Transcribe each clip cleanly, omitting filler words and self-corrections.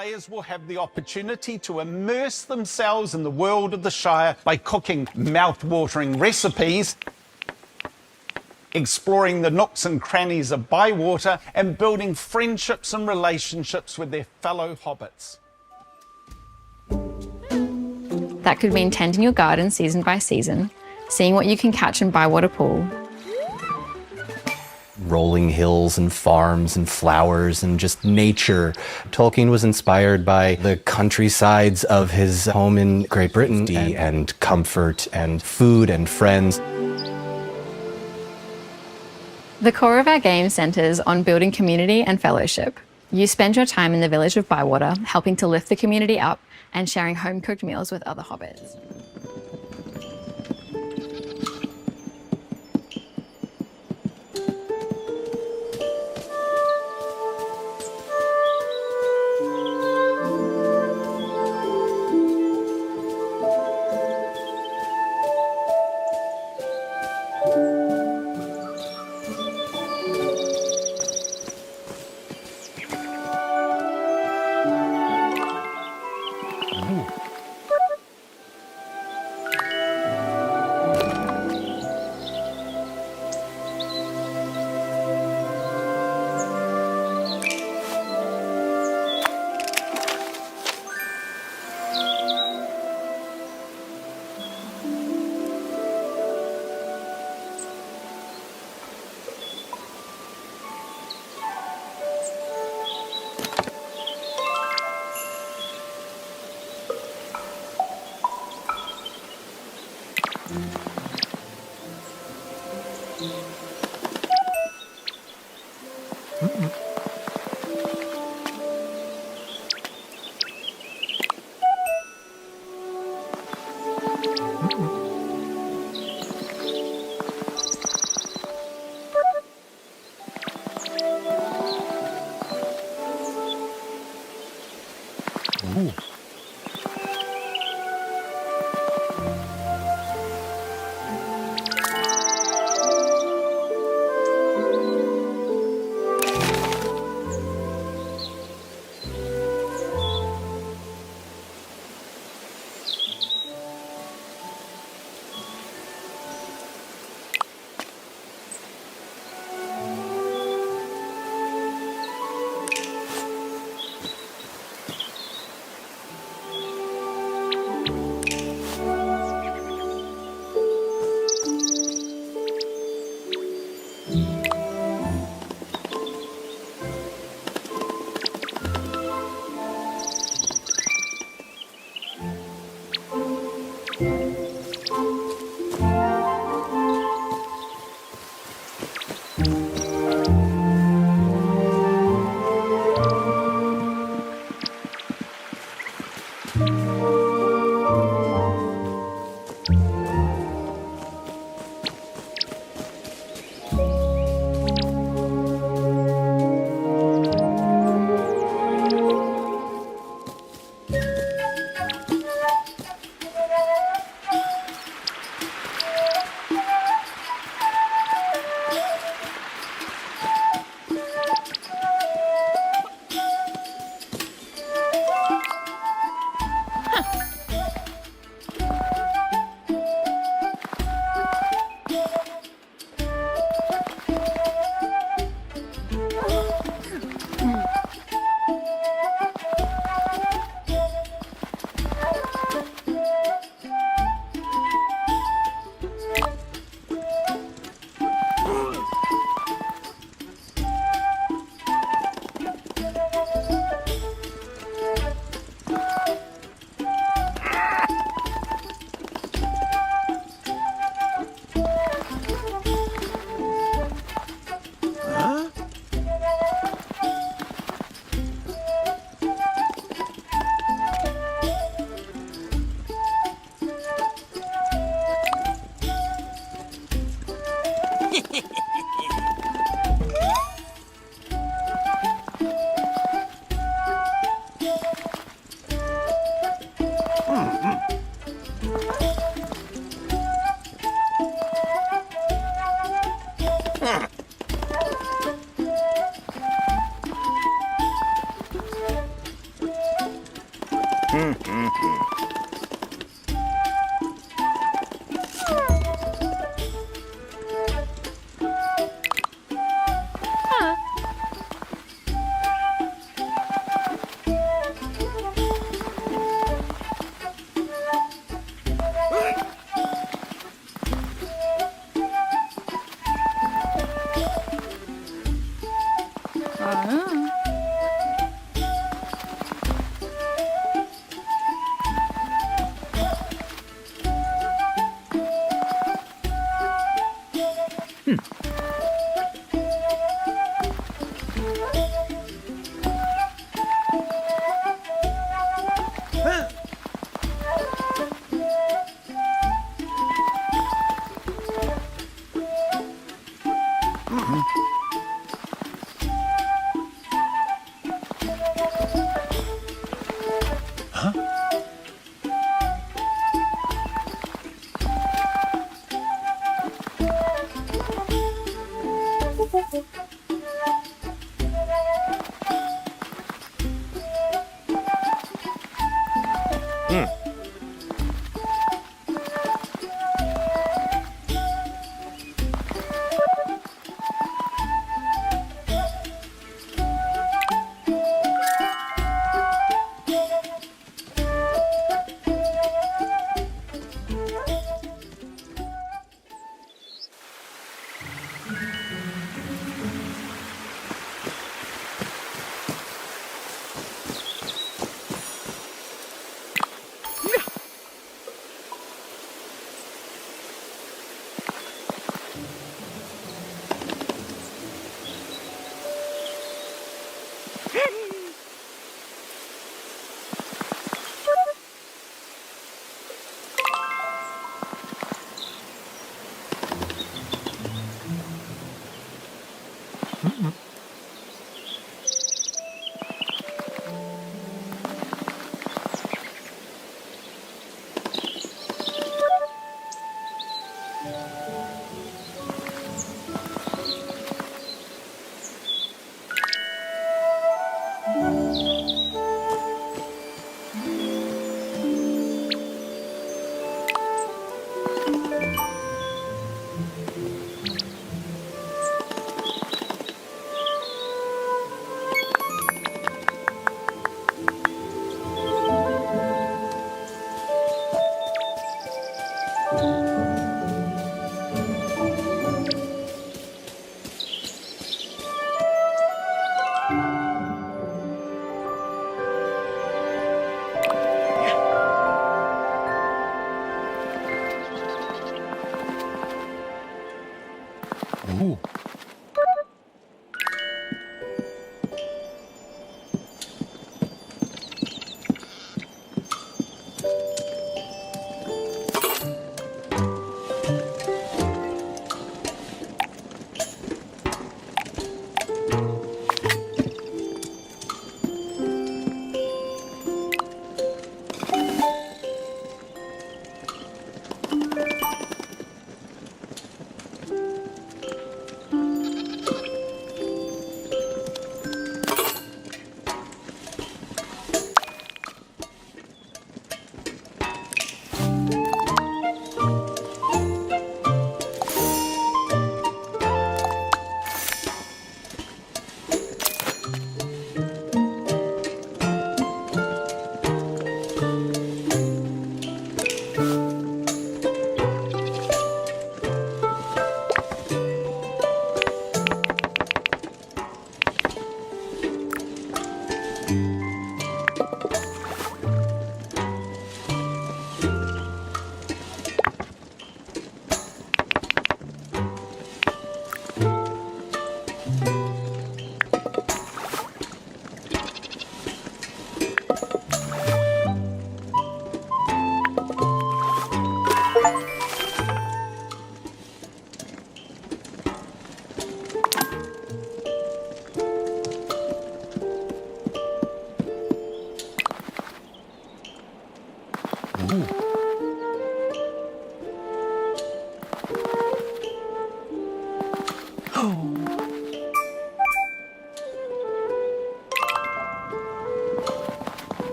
players will have the opportunity to immerse themselves in the world of the Shire by cooking mouth-watering recipes, exploring the nooks and crannies of Bywater, and building friendships and relationships with their fellow hobbits. That could mean tending your garden season by season, seeing what you can catch in Bywater Pool, rolling hills and farms and flowers and just nature. Tolkien was inspired by the countrysides of his home in Great Britain and comfort and food and friends. The core of our game centres on building community and fellowship. You spend your time in the village of Bywater, helping to lift the community up and sharing home-cooked meals with other hobbits.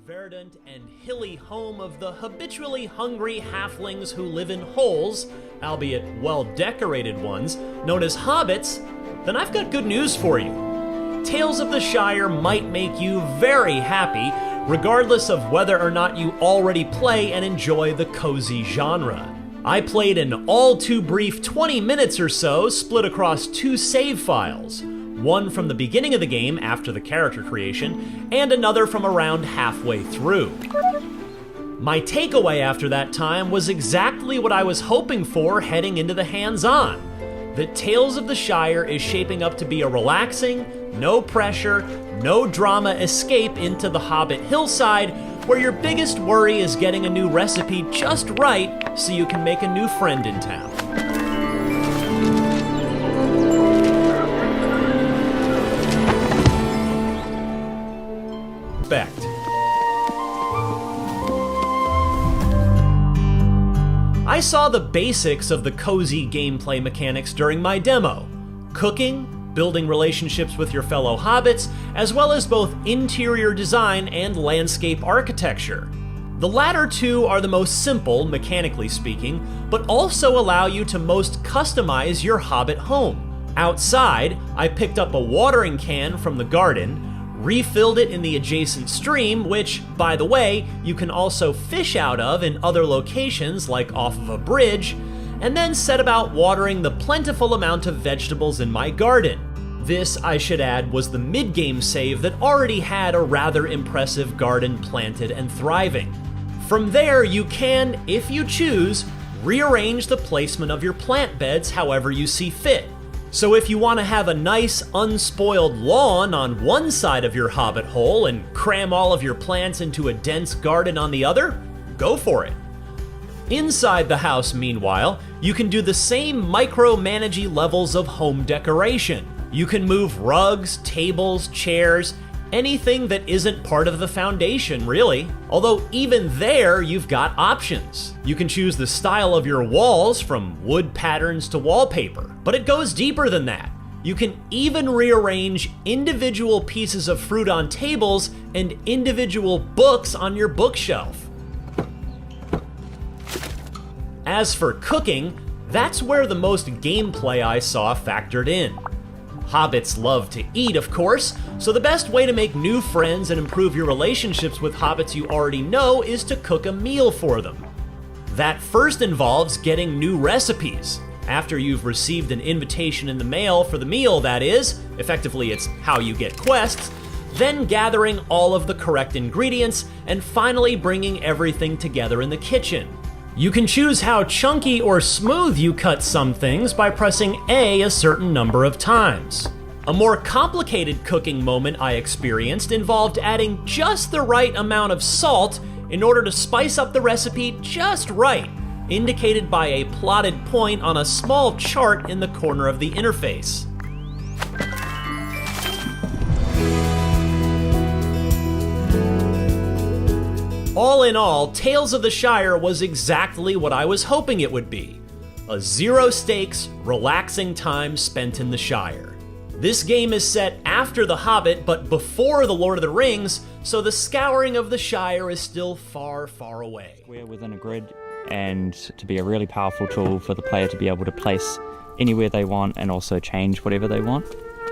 Verdant and hilly home of the habitually hungry halflings who live in holes, albeit well-decorated ones, known as hobbits, then I've got good news for you. Tales of the Shire might make you very happy, regardless of whether or not you already play and enjoy the cozy genre. I played an all-too-brief 20 minutes or so, split across 2 save files. One from the beginning of the game after the character creation, and another from around halfway through. My takeaway after that time was exactly what I was hoping for heading into the hands-on. That Tales of the Shire is shaping up to be a relaxing, no pressure, no drama escape into the Hobbit hillside, where your biggest worry is getting a new recipe just right so you can make a new friend in town. I saw the basics of the cozy gameplay mechanics during my demo. Cooking, building relationships with your fellow hobbits, as well as both interior design and landscape architecture. The latter two are the most simple, mechanically speaking, but also allow you to most customize your hobbit home. Outside, I picked up a watering can from the garden, refilled it in the adjacent stream, which, by the way, you can also fish out of in other locations like off of a bridge, and then set about watering the plentiful amount of vegetables in my garden. This, I should add, was the mid-game save that already had a rather impressive garden planted and thriving. From there, you can, if you choose, rearrange the placement of your plant beds however you see fit. So if you want to have a nice, unspoiled lawn on one side of your hobbit hole and cram all of your plants into a dense garden on the other, go for it. Inside the house, meanwhile, you can do the same micromanagey levels of home decoration. You can move rugs, tables, chairs, anything that isn't part of the foundation, really. Although even there, you've got options. You can choose the style of your walls, from wood patterns to wallpaper, but it goes deeper than that. You can even rearrange individual pieces of fruit on tables and individual books on your bookshelf. As for cooking, that's where the most gameplay I saw factored in. Hobbits love to eat, of course, so the best way to make new friends and improve your relationships with hobbits you already know is to cook a meal for them. That first involves getting new recipes. After you've received an invitation in the mail for the meal, that is, effectively it's how you get quests, then gathering all of the correct ingredients, and finally bringing everything together in the kitchen. You can choose how chunky or smooth you cut some things by pressing A certain number of times. A more complicated cooking moment I experienced involved adding just the right amount of salt in order to spice up the recipe just right, indicated by a plotted point on a small chart in the corner of the interface. All in all, Tales of the Shire was exactly what I was hoping it would be. A zero-stakes, relaxing time spent in the Shire. This game is set after The Hobbit, but before The Lord of the Rings, so the scouring of the Shire is still far, far away. We're within a grid, and to be a really powerful tool for the player to be able to place anywhere they want and also change whatever they want.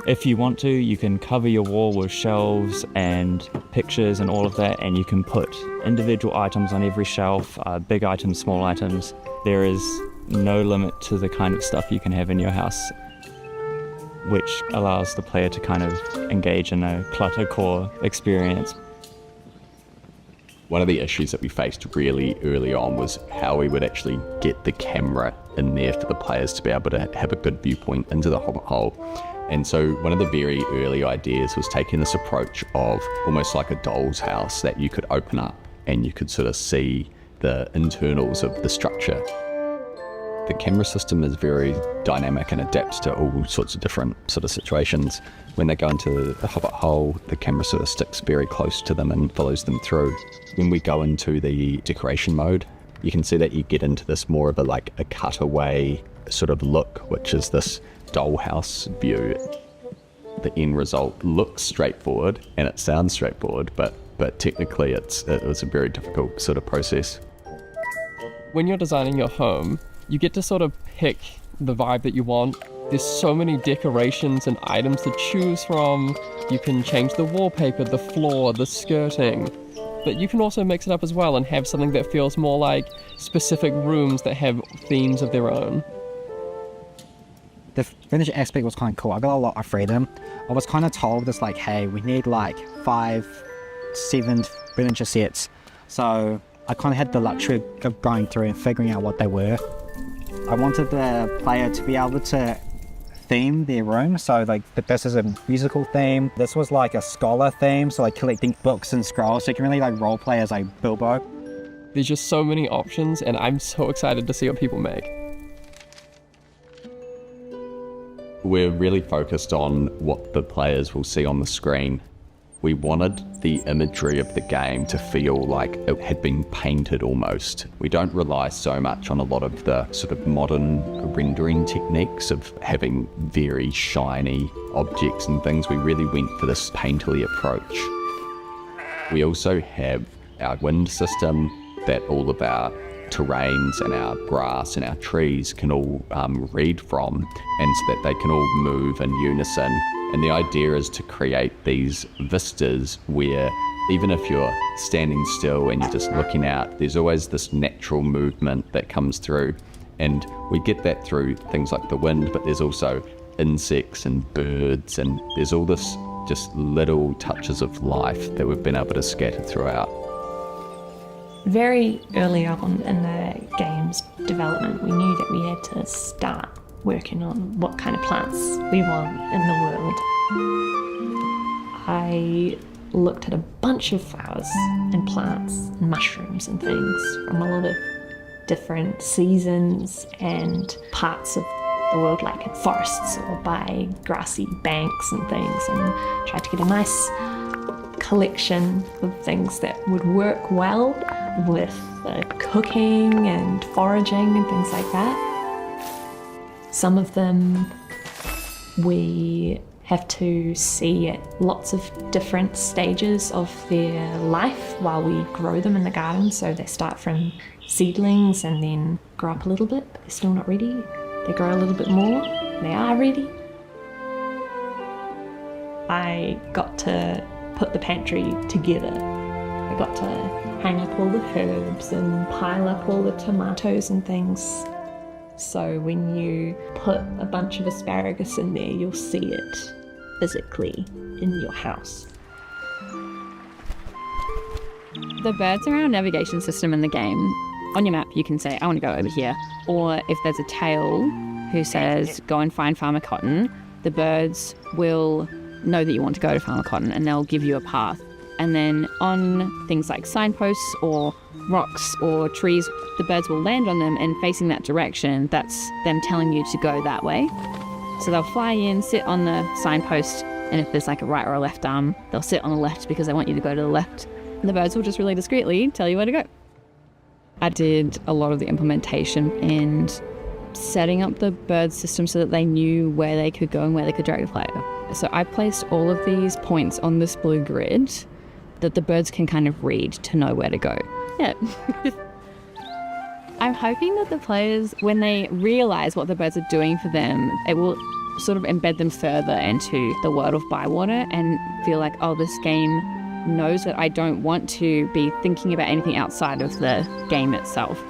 If you want to, you can cover your wall with shelves and pictures and all of that, and you can put individual items on every shelf, big items, small items. There is no limit to the kind of stuff you can have in your house, which allows the player to kind of engage in a cluttercore experience. One of the issues that we faced really early on was how we would actually get the camera in there for the players to be able to have a good viewpoint into the Hobbit hole. And so one of the very early ideas was taking this approach of almost like a doll's house that you could open up and you could sort of see the internals of the structure. The camera system is very dynamic and adapts to all sorts of different sort of situations. When they go into the Hobbit hole, the camera sort of sticks very close to them and follows them through. When we go into the decoration mode, you can see that you get into this more of a cutaway sort of look, which is this dollhouse view. The end result looks straightforward and it sounds straightforward, but technically it was a very difficult sort of process. When you're designing your home, you get to sort of pick the vibe that you want. There's so many decorations and items to choose from. You can change the wallpaper, the floor, the skirting. But you can also mix it up as well and have something that feels more like specific rooms that have themes of their own. The furniture aspect was kind of cool. I got a lot of freedom. I was kind of told this hey, we need 5, 7 furniture sets. So I kind of had the luxury of going through and figuring out what they were. I wanted the player to be able to theme their room. So this is a musical theme. This was a scholar theme. So collecting books and scrolls. So you can really role play as Bilbo. There's just so many options and I'm so excited to see what people make. We're really focused on what the players will see on the screen. We wanted the imagery of the game to feel like it had been painted almost. We don't rely so much on a lot of the sort of modern rendering techniques of having very shiny objects and things. We really went for this painterly approach. We also have our wind system that all of our terrains and our grass and our trees can all read from, and so that they can all move in unison. And the idea is to create these vistas where even if you're standing still and you're just looking out, there's always this natural movement that comes through. And we get that through things like the wind, but there's also insects and birds, and there's all this just little touches of life that we've been able to scatter throughout. Very early on in the game's development, we knew that we had to start working on what kind of plants we want in the world. I looked at a bunch of flowers and plants and mushrooms and things from a lot of different seasons and parts of the world, like in forests or by grassy banks and things, and tried to get a nice collection of things that would work well with cooking and foraging and things like that. Some of them we have to see at lots of different stages of their life while we grow them in the garden. So they start from seedlings and then grow up a little bit, but they're still not ready. They grow a little bit more, they are ready. I got to put the pantry together. I got to hang up all the herbs and pile up all the tomatoes and things. So when you put a bunch of asparagus in there, you'll see it physically in your house. The birds are our navigation system in the game. On your map, you can say, I want to go over here. Or if there's a tail who says, go and find Farmer Cotton, the birds will know that you want to go to Farmer Cotton and they'll give you a path. And then on things like signposts or rocks or trees, the birds will land on them, and facing that direction, that's them telling you to go that way. So they'll fly in, sit on the signpost, and if there's like a right or a left arm, they'll sit on the left because they want you to go to the left. And the birds will just really discreetly tell you where to go. I did a lot of the implementation and setting up the bird system so that they knew where they could go and where they could direct the player. So I placed all of these points on this blue grid that the birds can kind of read to know where to go. Yeah. I'm hoping that the players, when they realise what the birds are doing for them, it will sort of embed them further into the world of Bywater and feel like, oh, this game knows that I don't want to be thinking about anything outside of the game itself.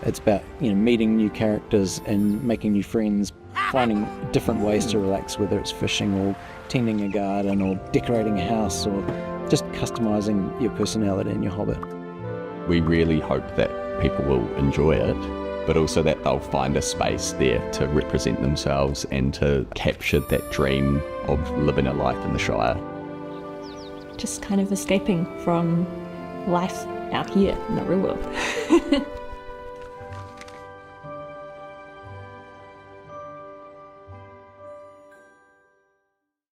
It's about, meeting new characters and making new friends, finding different ways to relax, whether it's fishing or tending a garden or decorating a house or just customising your personality in your Hobbit. We really hope that people will enjoy it. but also that they'll find a space there to represent themselves and to capture that dream of living a life in the Shire. Just kind of escaping from life out here in the real world.